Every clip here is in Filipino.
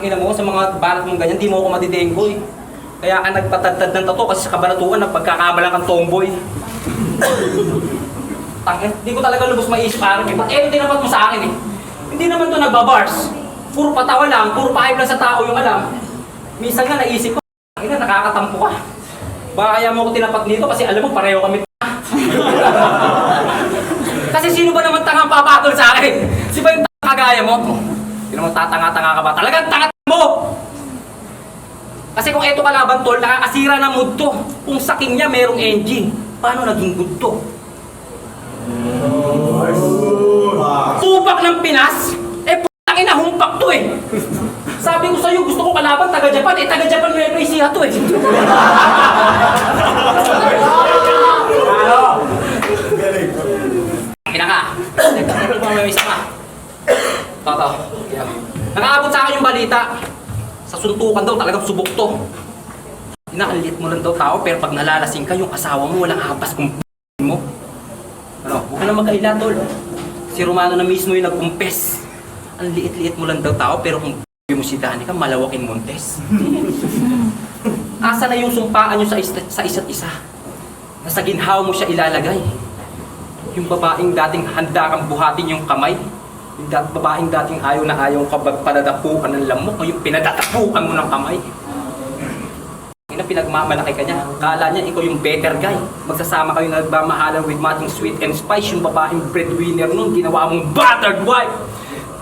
Ina mo, sa mga balat mong ganyan, di mo ako madidenggoy. Kaya ka nagpatadtad ng tato kasi sa kabalatuan na pagkakamalang kang tomboy. Tangin, di ko talaga lubos maisip parang eh. Ba't tinapat mo sa akin eh? Hindi naman to nagbabars. Puro patawa lang, puro pahib lang sa tao yung alam. Minsan nga naisip ko, tangin na, nakakatampo ka. Baka kaya mo ako tinapat nito kasi alam mo, pareho kami. Kasi sino ba naman tangang papatol sa akin? Si ba yung kagaya mo? Hindi naman tatanga-tanga ka ba? Talagang tanga mo! Kasi kung eto kalaban tol, nakakasira ng mood to. Kung saking niya merong engine, paano naging good to? Tupak ng Pinas? Eh putang ina, humpak to eh! Sabi ko sa'yo, gusto ko kalaban taga-Japan, eh taga-Japan may apresiya to eh! Pinaka! Ito pa may isa ka. Toto. Nakaabot sa akin yung balita. Sa suntukan daw, talagang subok to. Inaalit mo lang daw tao, pero pag nalalasing ka, yung asawa mo walang hapas kung mo. Ano, huwag ka na mag-aila, tol. Si Romano na mismo yung nag-umpes. Ang liit-liit mo lang daw tao, pero kung mo si Danica, malawaking Montes. Asa na yung sumpaan nyo sa isa't isa? Nasa ginhawa mo siya ilalagay. Yung babaeng dating handa kang buhatin yung kamay. Yung babaeng dating ayaw na ayaw ka padadapukan ng lamok, ngayon pinadadapukan mo ng kamay. Yung pinagmamalaki ka niya, kala niya ikaw yung better guy. Magsasama kayo na nagmamahalan with matching sweet and spice, yung babaeng breadwinner nun, ginawa mong battered wife.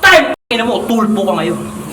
Time! Ina mo, tulpo ka ngayon.